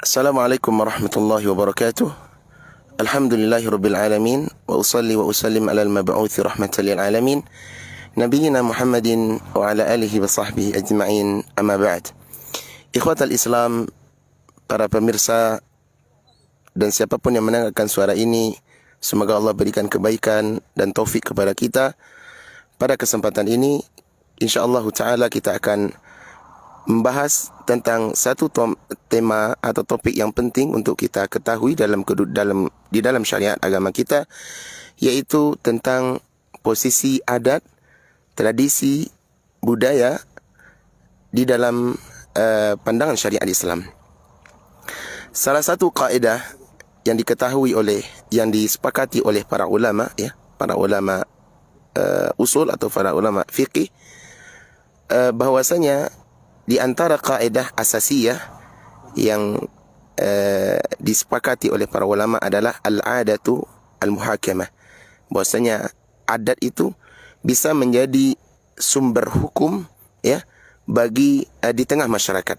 Assalamualaikum warahmatullahi wabarakatuh. Alhamdulillahi rabbil alamin. Wa usalli wa usallim ala al-mab'uthi rahmatan lil alamin, Nabiyyina Muhammadin wa ala alihi wa sahbihi ajma'in, amma ba'd. Ikhwatal Islam, para pemirsa dan siapapun yang mendengarkan suara ini, semoga Allah berikan kebaikan dan taufik kepada kita. Pada kesempatan ini, insyaallah ta'ala kita akan membahas tentang satu tema atau topik yang penting untuk kita ketahui di dalam syariat agama kita, yaitu tentang posisi adat, tradisi, budaya di dalam pandangan syariat Islam. Salah satu kaedah yang diketahui yang disepakati oleh para ulama, para ulama usul atau para ulama fiqih, bahwasanya di antara kaedah asasiyah yang disepakati oleh para ulama adalah al-adatu al-muhakamah. Bahwasanya adat itu bisa menjadi sumber hukum bagi di tengah masyarakat.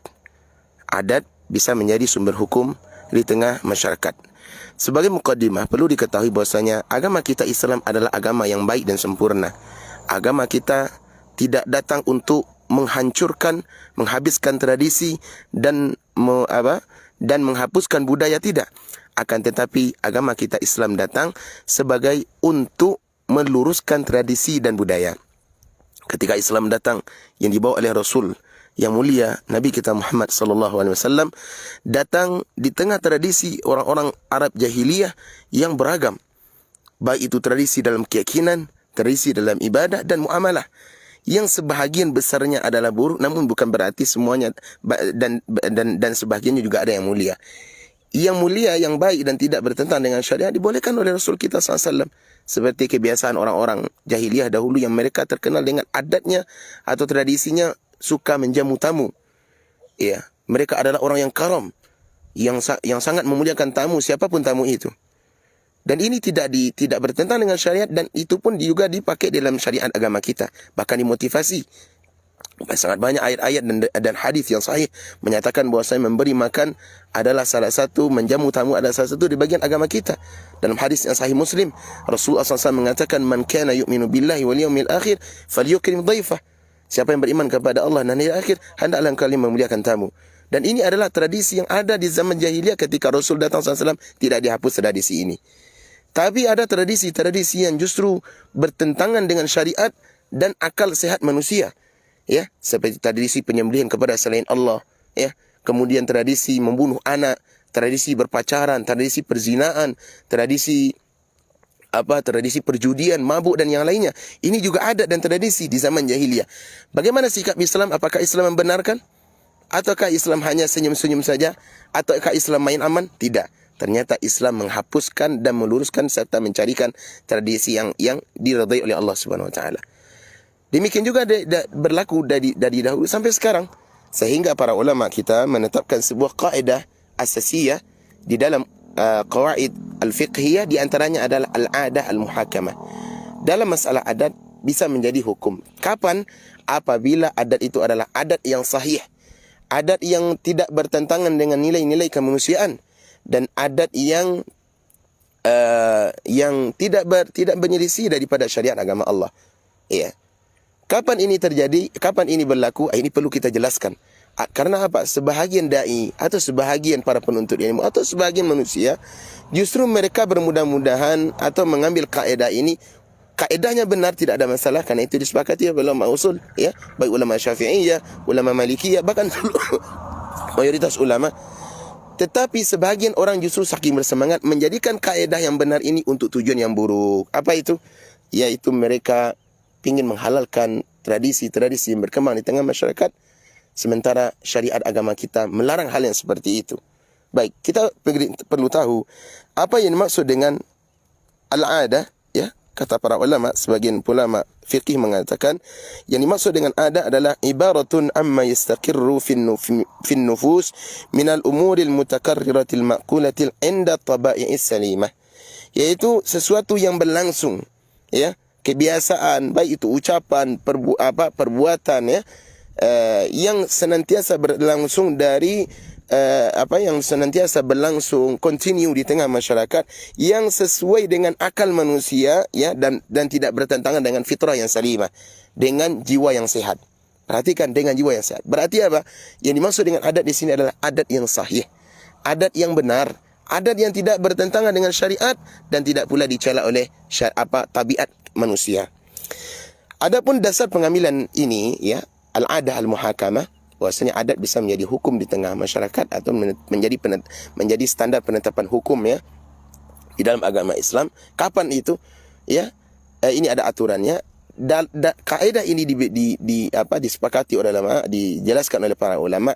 Adat bisa menjadi sumber hukum di tengah masyarakat. Sebagai muqaddimah, perlu diketahui bahwasanya agama kita Islam adalah agama yang baik dan sempurna. Agama kita tidak datang untuk menghancurkan, menghabiskan tradisi dan menghapuskan budaya, tidak. Akan tetapi agama kita Islam datang sebagai untuk meluruskan tradisi dan budaya. Ketika Islam datang yang dibawa oleh Rasul yang mulia Nabi kita Muhammad sallallahu alaihi wasallam, datang di tengah tradisi orang-orang Arab jahiliyah yang beragam, baik itu tradisi dalam keyakinan, tradisi dalam ibadah dan muamalah, yang sebahagian besarnya adalah buruk, namun bukan berarti semuanya, dan sebahagiannya juga ada yang mulia. Yang mulia, yang baik dan tidak bertentangan dengan syariat dibolehkan oleh Rasul kita SAW. Seperti kebiasaan orang-orang jahiliyah dahulu yang mereka terkenal dengan adatnya atau tradisinya suka menjamu tamu. Mereka adalah orang yang karam, yang sangat memuliakan tamu, siapapun tamu itu. Dan ini tidak bertentangan dengan syariat, dan itu pun juga dipakai dalam syariat agama kita. Bahkan dimotivasi. Sangat banyak ayat-ayat dan hadis yang sahih menyatakan bahawa saya memberi makan adalah salah satu, menjamu tamu adalah salah satu di bagian agama kita. Dalam hadis yang sahih Muslim, Rasulullah SAW mengatakan, "Man kana yu'minu billahi wal yawmil akhir falyukrim dhaifah." Siapa yang beriman kepada Allah dan hari akhir, hendaklah kalian memuliakan tamu. Dan ini adalah tradisi yang ada di zaman jahiliyah. Ketika Rasul datang SAW, tidak dihapus tradisi ini. Tapi ada tradisi-tradisi yang justru bertentangan dengan syariat dan akal sehat manusia. Seperti tradisi penyembelihan kepada selain Allah, Kemudian tradisi membunuh anak, tradisi berpacaran, tradisi perzinaan, tradisi perjudian, mabuk dan yang lainnya. Ini juga adat dan tradisi di zaman jahiliyah. Bagaimana sikap Islam? Apakah Islam membenarkan? Ataukah Islam hanya senyum-senyum saja? Ataukah Islam main aman? Tidak. Ternyata Islam menghapuskan dan meluruskan serta mencarikan tradisi yang diridai oleh Allah Subhanahu wa taala. Demikian juga berlaku dari dahulu sampai sekarang, sehingga para ulama kita menetapkan sebuah kaedah asasiyah di dalam qawaid al-fiqhiyah, di antaranya adalah al-adah al-muhakamah. Dalam masalah adat bisa menjadi hukum. Kapan? Apabila adat itu adalah adat yang sahih, adat yang tidak bertentangan dengan nilai-nilai kemanusiaan, dan adat yang tidak menyelisih daripada syariat agama Allah. Kapan ini terjadi? Kapan ini berlaku? Ini perlu kita jelaskan. Karena apa? Sebahagian dai atau sebahagian para penuntut ilmu atau sebahagian manusia justru mereka bermudah-mudahan atau mengambil kaedah ini. Kaedahnya benar, tidak ada masalah, karena itu disepakati oleh ulama usul, baik ulama Syafi'iyah, ulama Malikiyah, bahkan mayoritas ulama. Tetapi sebahagian orang justru saking bersemangat menjadikan kaedah yang benar ini untuk tujuan yang buruk. Apa itu? Yaitu mereka ingin menghalalkan tradisi-tradisi yang berkembang di tengah masyarakat, sementara syariat agama kita melarang hal yang seperti itu. Baik, kita perlu tahu apa yang dimaksud dengan al-adah, Kata para ulama, sebagian ulama fiqih mengatakan yang dimaksud dengan adat adalah ibaratun amma yastaqirru fin nufus minal umuril mutakarriratil ma'kulatil inda taba'i'is salimah, yaitu sesuatu yang berlangsung, kebiasaan, baik itu ucapan, perbuatan, yang senantiasa berlangsung dari yang senantiasa berlangsung, continue di tengah masyarakat, yang sesuai dengan akal manusia, ya, dan tidak bertentangan dengan fitrah yang salimah, dengan jiwa yang sehat. Perhatikan, dengan jiwa yang sehat. Berarti apa? Yang dimaksud dengan adat di sini adalah adat yang sahih, adat yang benar, adat yang tidak bertentangan dengan syariat dan tidak pula dicela oleh tabiat manusia. Adapun dasar pengambilan ini, ya, al-adah al-muhakamah, bahwasanya adat bisa menjadi hukum di tengah masyarakat atau menjadi standar penetapan hukum, ya, di dalam agama Islam. Kapan itu? Ya, ini ada aturannya. Kaidah ini disepakati oleh ulama, dijelaskan oleh para ulama,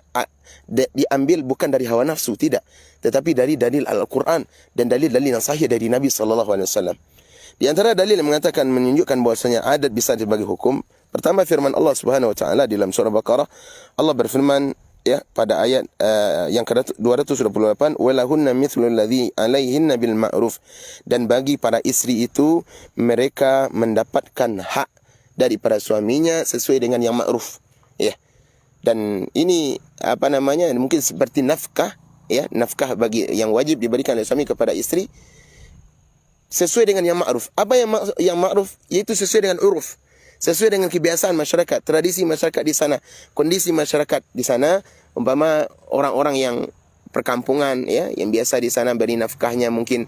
diambil bukan dari hawa nafsu, tidak, tetapi dari dalil Al-Quran dan dalil-dalil yang sahih dari Nabi SAW. Di antara dalil yang mengatakan, menunjukkan bahwasanya adat bisa dibagi hukum, pertama firman Allah Subhanahu wa taala dalam surah Baqarah. Allah berfirman, ya, pada ayat yang ke-228, walahunna mithlu alladhi alaihinna bil ma'ruf, dan bagi para istri itu mereka mendapatkan hak daripada suaminya sesuai dengan yang ma'ruf, ya. Dan ini mungkin seperti nafkah, ya, nafkah bagi yang wajib diberikan oleh suami kepada istri sesuai dengan yang ma'ruf. Apa yang ma'ruf? Yaitu sesuai dengan uruf, sesuai dengan kebiasaan masyarakat, tradisi masyarakat di sana, kondisi masyarakat di sana. Umpama orang-orang yang perkampungan, ya, yang biasa di sana beri nafkahnya mungkin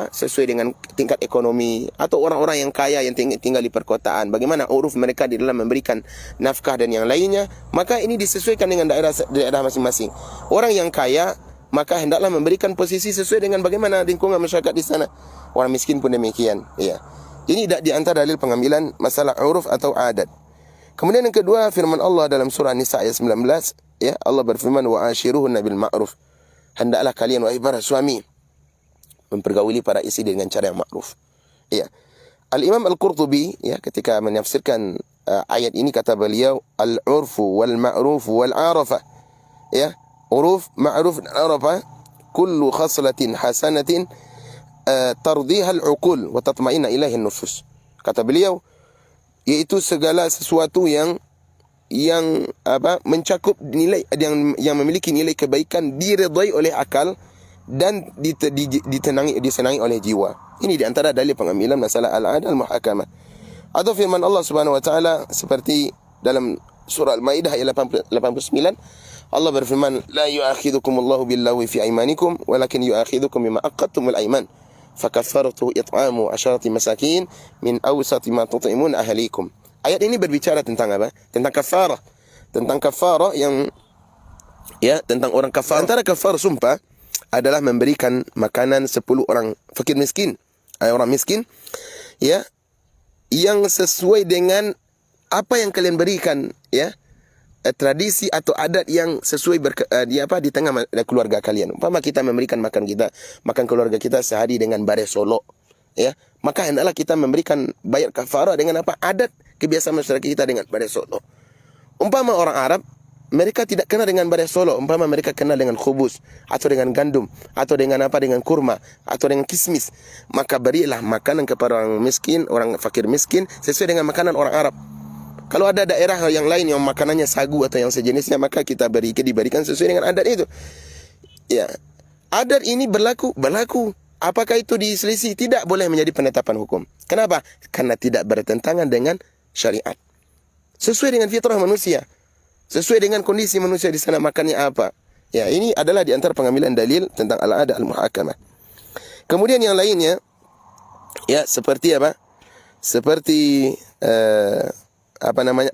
sesuai dengan tingkat ekonomi, atau orang-orang yang kaya yang tinggal di perkotaan, bagaimana uruf mereka di dalam memberikan nafkah dan yang lainnya, maka ini disesuaikan dengan daerah masing-masing. Orang yang kaya maka hendaklah memberikan posisi sesuai dengan bagaimana lingkungan masyarakat di sana. Orang miskin pun demikian, ya. Ini di antara dalil pengambilan masalah uruf atau adat. Kemudian yang kedua, firman Allah dalam surah Nisa ayat 19, ya, Allah berfirman, wa ashiruhunna bil ma'ruf, hendaklah kalian wahai para suami mempergauli para istri dengan cara yang ma'ruf, ya. Al-Imam Al-Qurtubi, ya, ketika menafsirkan ayat ini, kata beliau, al-urfu wal ma'ruf wal arafa, ya, uruf, ma'ruf dan arafa, kullu khaslatin hasanatin tardiha al-uqul wa tatma'inna ilaihi an-nufus. Kata beliau, yaitu segala sesuatu yang mencakup nilai yang memiliki nilai kebaikan, diredai oleh akal dan disenangi oleh jiwa. Ini di antara dalil pengambilan masalah al-adah al-muhakamah. Atau firman Allah Subhanahu wa taala seperti dalam surah Al-Maidah ayat 89, Allah berfirman, la yu'akhidukumullahu billahi fi aymanikum walakin yu'akhidukum bima aqadtumul ayman fakaffaratu it'amu 10 masakin min awsati ma tut'imun ahlikum. Ayat ini berbicara tentang apa? Tentang kafarah. Tentang kafarah yang, ya, tentang orang kafar. Antara kafar sumpah adalah memberikan makanan 10 orang fakir miskin, orang miskin, ya, yang sesuai dengan apa yang kalian berikan, ya, tradisi atau adat yang sesuai di tengah keluarga kalian. Umpama kita memberikan makan keluarga kita sehari dengan bare solo, ya, maka hendaklah kita memberikan bayar kafarah dengan apa? Adat kebiasaan masyarakat kita dengan bare solo. Umpama orang Arab, mereka tidak kenal dengan bare solo, umpama mereka kenal dengan khubus atau dengan gandum atau dengan dengan kurma atau dengan kismis, maka berilah makanan kepada orang miskin, orang fakir miskin sesuai dengan makanan orang Arab. Kalau ada daerah yang lain yang makanannya sagu atau yang sejenisnya, maka kita diberikan sesuai dengan adat itu. Ya, adat ini berlaku. Apakah itu diselisih? Tidak boleh menjadi penetapan hukum. Kenapa? Karena tidak bertentangan dengan syariat. Sesuai dengan fitrah manusia, sesuai dengan kondisi manusia di sana makannya apa. Ya, ini adalah di antara pengambilan dalil tentang al-adah al-muhakamah. Kemudian yang lainnya, ya, seperti apa? Seperti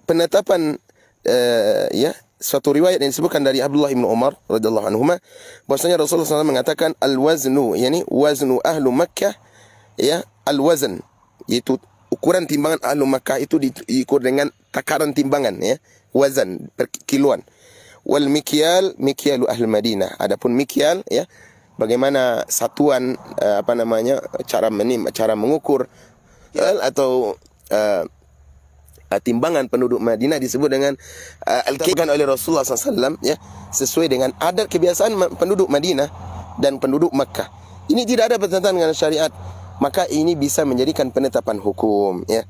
penetapan, ya, suatu riwayat yang disebutkan dari Abdullah bin Umar radhiyallahu anhuma, bahwasanya Rasulullah SAW mengatakan al-waznu, yani waznu ahlu Makkah, ya, al-wazn, yaitu ukuran timbangan ahlu Makkah itu diukur dengan takaran timbangan, ya, wazan, perkiloan. Wal mikyal, mikyalu ahli Madinah. Adapun mikyal, ya, bagaimana satuan cara mengukur, atau timbangan penduduk Madinah disebut dengan al-kailan oleh Rasulullah SAW, ya, sesuai dengan adat kebiasaan penduduk Madinah dan penduduk Makkah. Ini tidak ada pertentangan dengan syariat, maka ini bisa menjadikan penetapan hukum, ya.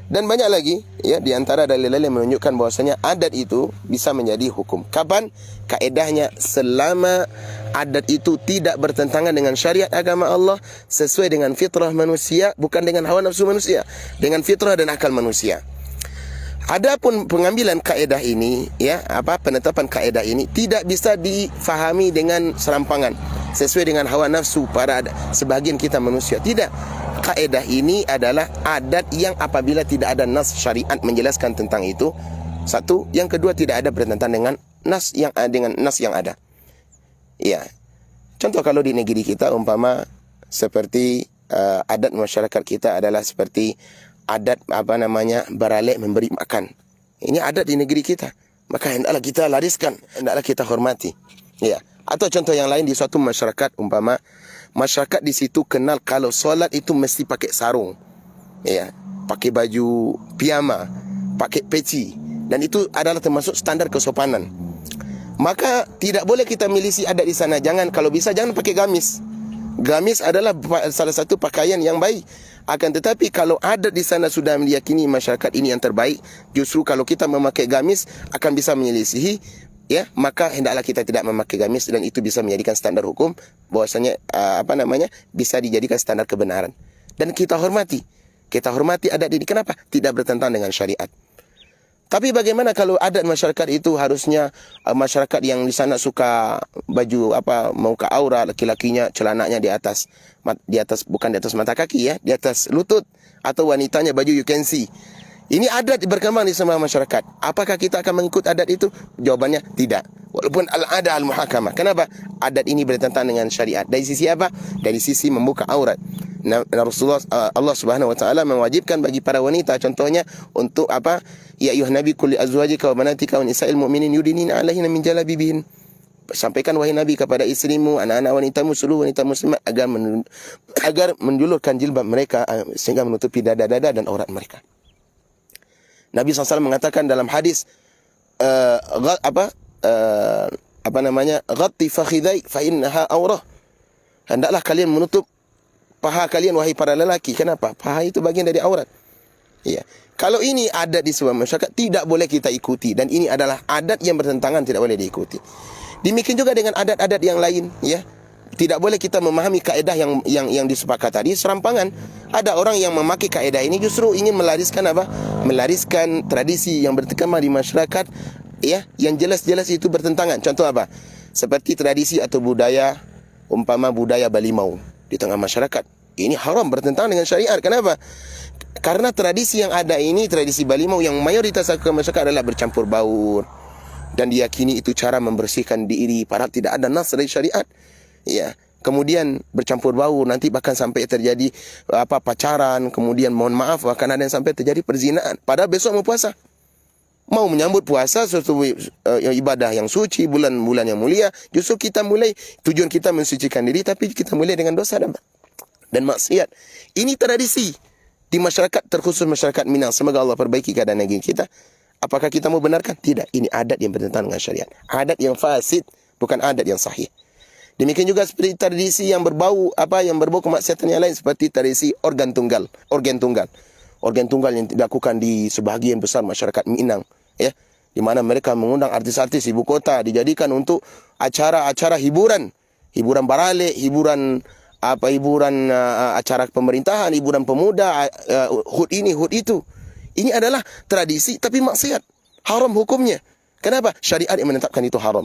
Dan banyak lagi ya di antara dalil-dalil yang menunjukkan bahwasanya adat itu bisa menjadi hukum. Kapan? Kaedahnya selama adat itu tidak bertentangan dengan syariat agama Allah, sesuai dengan fitrah manusia, bukan dengan hawa nafsu manusia, dengan fitrah dan akal manusia. Adapun pengambilan kaedah ini ya, penetapan kaedah ini tidak bisa difahami dengan serampangan sesuai dengan hawa nafsu para sebagian kita manusia. Tidak. Kaedah ini adalah adat yang apabila tidak ada nas syariat menjelaskan tentang itu. Satu, yang kedua tidak ada bertentangan dengan nas yang ada. Ya. Contoh kalau di negeri kita umpama seperti adat masyarakat kita adalah seperti adat beralek memberi makan. Ini adat di negeri kita. Maka hendaklah kita lariskan, hendaklah kita hormati. Ya. Atau contoh yang lain di suatu masyarakat umpama masyarakat di situ kenal kalau solat itu mesti pakai sarung. Ya, pakai baju piyama, pakai peci, dan itu adalah termasuk standar kesopanan. Maka tidak boleh kita milisi adat di sana. Kalau bisa jangan pakai gamis. Gamis adalah salah satu pakaian yang baik. Akan tetapi kalau adat di sana sudah meyakini masyarakat ini yang terbaik, justru kalau kita memakai gamis akan bisa menyelisihi, ya, maka hendaklah kita tidak memakai gamis, dan itu bisa menjadikan standar hukum bahwasanya bisa dijadikan standar kebenaran. Dan kita hormati adat ini. Kenapa? Tidak bertentangan dengan syariat. Tapi bagaimana kalau adat masyarakat itu harusnya masyarakat yang di sana suka baju muka aurat, laki-lakinya celananya di atas bukan di atas mata kaki ya, di atas lutut, atau wanitanya baju you can see. Ini adat berkembang di semua masyarakat. Apakah kita akan mengikut adat itu? Jawabannya tidak. Walaupun al-adah al-muhakamah. Kenapa? Adat ini bertentangan dengan syariat. Dari sisi apa? Dari sisi membuka aurat. Rasulullah Allah Subhanahu wa taala mewajibkan bagi para wanita contohnya untuk ya ayuhan nabi kulli azwajika wa banatika wa nisa'il mu'minin yudinina 'alaihinna min jalabibihin. Sampaikan wahai nabi kepada istrimu, anak-anak wanitamu, seluruh wanita muslimat agar menjulurkan jilbab mereka sehingga menutupi dada-dada dan aurat mereka. Nabi SAW mengatakan dalam hadis ghatti fakhidai fa innaha awrah. Hendaklah kalian menutup paha kalian wahai para lelaki. Kenapa? Paha itu bagian dari aurat. Ya. Kalau ini adat di sebuah masyarakat tidak boleh kita ikuti, dan ini adalah adat yang bertentangan, tidak boleh diikuti. Demikian juga dengan adat-adat yang lain, ya. Tidak boleh kita memahami kaedah yang disepakati tadi serampangan. Ada orang yang memakai kaedah ini justru ingin melariskan melariskan tradisi yang berkembang di masyarakat, ya, yang jelas-jelas itu bertentangan. Contoh apa? Seperti tradisi atau budaya umpama budaya balimau di tengah masyarakat. Ini haram, bertentangan dengan syariat. Kenapa? Karena tradisi yang ada ini, tradisi balimau yang mayoritas masyarakat adalah bercampur baur, dan diyakini itu cara membersihkan diri, padahal tidak ada nas dari syariat. Ya, kemudian bercampur baur, nanti bahkan sampai terjadi pacaran, kemudian mohon maaf bahkan ada yang sampai terjadi perzinaan. Padahal besok mau puasa, mau menyambut puasa, suatu ibadah yang suci, bulan-bulan yang mulia. Justru kita mulai, tujuan kita mensucikan diri, tapi kita mulai dengan dosa dan maksiat. Ini tradisi di masyarakat, terkhusus masyarakat Minang. Semoga Allah perbaiki keadaan negeri kita. Apakah kita mau benarkan? Tidak. Ini adat yang bertentangan dengan syariat, adat yang fasid, bukan adat yang sahih. Demikian juga seperti tradisi yang berbau kemaksiatan yang lain, seperti tradisi organ tunggal yang dilakukan di sebahagian besar masyarakat Minang, ya, di mana mereka mengundang artis-artis ibu kota, dijadikan untuk acara-acara hiburan barale, hiburan acara pemerintahan, hiburan pemuda, hut ini, hut itu. Ini adalah tradisi tapi maksiat, haram hukumnya. Kenapa? Syariat yang menetapkan itu haram.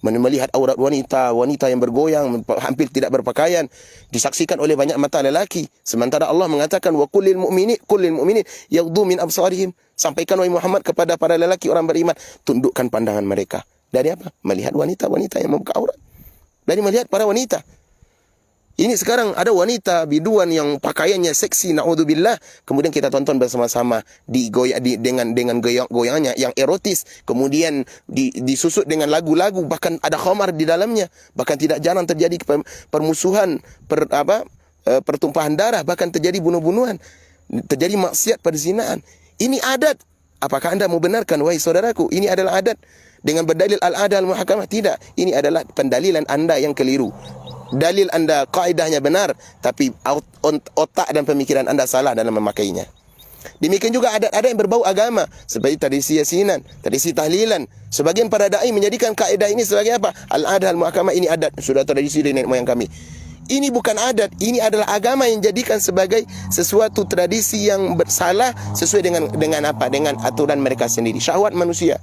Melihat aurat wanita yang bergoyang, hampir tidak berpakaian, disaksikan oleh banyak mata lelaki. Sementara Allah mengatakan wa kullil mu'minin yaghuddu min absarihim. Sampaikan wahai Muhammad kepada para lelaki orang beriman, tundukkan pandangan mereka. Dari apa? Melihat wanita-wanita yang membuka aurat. Dari melihat para wanita. Ini sekarang ada wanita biduan yang pakaiannya seksi, naudzubillah, kemudian kita tonton bersama-sama dengan goyangannya yang erotis, kemudian disusut dengan lagu-lagu, bahkan ada khamar di dalamnya, bahkan tidak jarang terjadi permusuhan, pertumpahan darah, bahkan terjadi bunuh-bunuhan, terjadi maksiat perzinaan. Ini adat. Apakah anda mau benarkan wahai saudaraku? Ini adalah adat dengan berdalil al-adah al-muhakamah? Tidak. Ini adalah pendalilan anda yang keliru. Dalil anda kaidahnya benar, tapi otak dan pemikiran anda salah dalam memakainya. Demikian juga adat-adat yang berbau agama, seperti tradisi yasinan, tradisi tahlilan. Sebagian para dai menjadikan kaedah ini sebagai apa? Al-adah al-muhakamah, ini adat, sudah tradisi dari nenek moyang kami. Ini bukan adat, ini adalah agama yang jadikan sebagai sesuatu tradisi yang bersalah sesuai dengan apa? Dengan aturan mereka sendiri. Syahwat manusia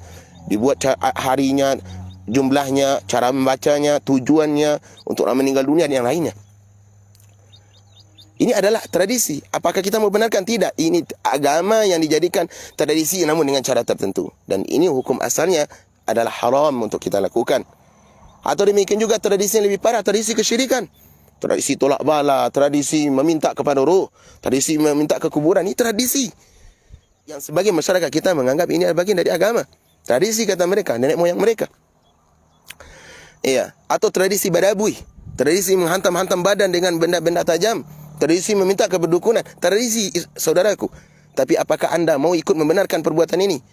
dibuat harinya, jumlahnya, cara membacanya, tujuannya untuk orang meninggal dunia dan yang lainnya. Ini adalah tradisi. Apakah kita mau benarkan? Tidak. Ini agama yang dijadikan tradisi namun dengan cara tertentu. Dan ini hukum asalnya adalah haram untuk kita lakukan. Atau demikian juga tradisi yang lebih parah, tradisi kesyirikan. Tradisi tolak bala, tradisi meminta kepada roh, tradisi meminta ke kuburan. Ini tradisi yang sebagai masyarakat kita menganggap ini adalah bagian dari agama. Tradisi kata mereka, nenek moyang mereka. Iya. Atau tradisi badabui, tradisi menghantam-hantam badan dengan benda-benda tajam. Tradisi meminta keberdukunan. Tradisi, saudaraku. Tapi apakah anda mau ikut membenarkan perbuatan ini?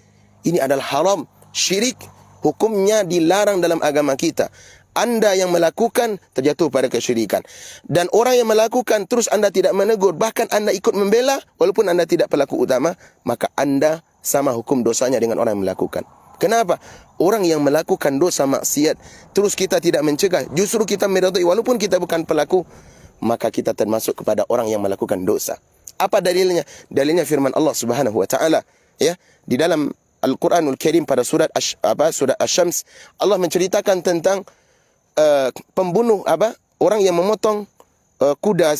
Ini adalah haram, syirik. Hukumnya dilarang dalam agama kita. Anda yang melakukan terjatuh pada kesyirikan. Dan orang yang melakukan terus anda tidak menegur, bahkan anda ikut membela, walaupun anda tidak pelaku utama, maka anda sama hukum dosanya dengan orang yang melakukan. Kenapa? Orang yang melakukan dosa maksiat, terus kita tidak mencegah, justru kita meridai walaupun kita bukan pelaku, maka kita termasuk kepada orang yang melakukan dosa. Apa dalilnya? Dalilnya firman Allah Subhanahu wa taala, ya, di dalam Al-Qur'anul Karim pada surat surat Asy-Syams, Allah menceritakan tentang pembunuh orang yang memotong kuda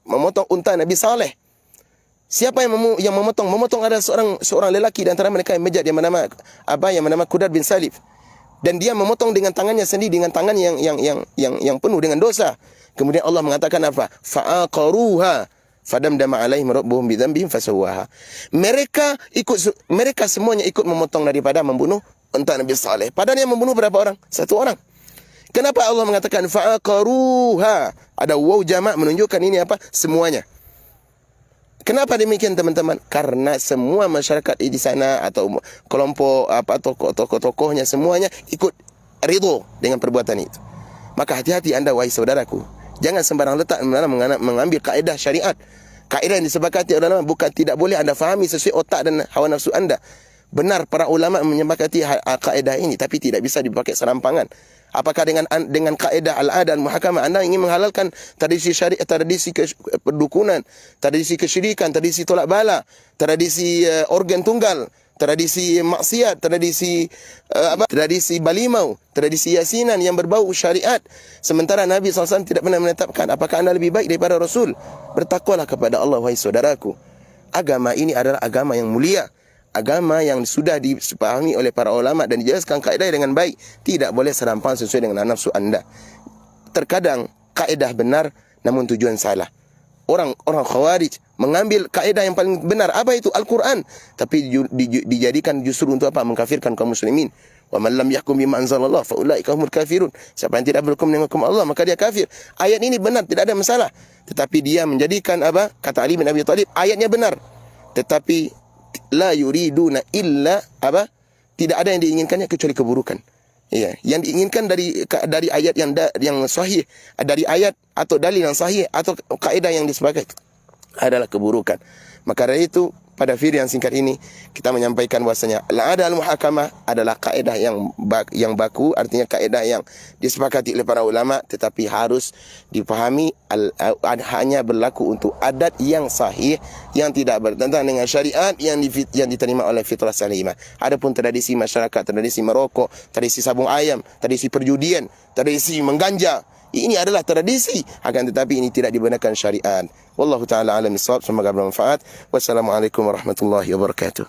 memotong unta Nabi Saleh. Siapa yang memotong adalah seorang lelaki di antara mereka yang bejat yang bernama Qudar bin Salif. Dan dia memotong dengan tangannya sendiri, dengan tangan yang penuh dengan dosa. Kemudian Allah mengatakan apa? Fa'aqaruha fadamdama alaihim rabbuhum bidzambihim fasawwaha. Mereka semuanya ikut memotong daripada membunuh unta Nabi Saleh. Padahal yang membunuh berapa orang? Satu orang. Kenapa Allah mengatakan fa'aqaruha? Ada waw jamak menunjukkan ini apa? Semuanya. Kenapa demikian teman-teman? Karena semua masyarakat di sana atau kelompok tokoh-tokohnya semuanya ikut ridho dengan perbuatan itu. Maka hati-hati anda wahai saudaraku. Jangan sembarang letak mengambil kaedah syariat. Kaedah yang disepakati ulama bukan tidak boleh anda fahami sesuai otak dan hawa nafsu anda. Benar para ulama menyepakati kaedah ini, tapi tidak bisa dipakai serampangan. Apakah dengan kaedah al-adah al-muhakamah anda ingin menghalalkan tradisi syariat, tradisi perdukunan, tradisi kesyirikan, tradisi tolak bala, tradisi organ tunggal, tradisi maksiat, tradisi balimau, tradisi yasinan yang berbau syariat, sementara Nabi SAW tidak pernah menetapkan? Apakah anda lebih baik daripada Rasul? Bertakwalah kepada Allah wahai saudaraku. Agama ini adalah agama yang mulia, agama yang sudah dipahami oleh para ulama dan dijelaskan kaedah dengan baik. Tidak boleh serampang sesuai dengan nafsu anda. Terkadang kaedah benar namun tujuan salah. Orang Khawarij mengambil kaedah yang paling benar, apa itu? Al-Quran, tapi dijadikan justru untuk apa? Mengkafirkan kaum muslimin. Wa man lam yahkum bima anzalallah fa ulaika humul kafirun. Siapa yang tidak berhukum dengan hukum Allah maka dia kafir. Ayat ini benar, tidak ada masalah. Tetapi dia menjadikan kata Ali bin Abi Thalib, ayatnya benar, tetapi la yuriduna illa tidak ada yang diinginkannya kecuali keburukan. Iya, yang diinginkan dari ayat yang sahih, dari ayat atau dalil yang sahih atau kaidah yang disepakati adalah keburukan. Maka dari itu pada video yang singkat ini kita menyampaikan bahwasanya al-adah al-muhakamah adalah kaedah yang baku, artinya kaedah yang disepakati oleh para ulama, tetapi harus dipahami hanya berlaku untuk adat yang sahih, yang tidak bertentangan dengan syariat, yang diterima oleh fitrah salimah. Adapun tradisi masyarakat, tradisi merokok, tradisi sabung ayam, tradisi perjudian, tradisi mengganja, ini adalah tradisi, akan tetapi ini tidak dibenarkan syariat. Wallahu taala alam bissawab. Semoga bermanfaat. Wassalamualaikum warahmatullahi wabarakatuh.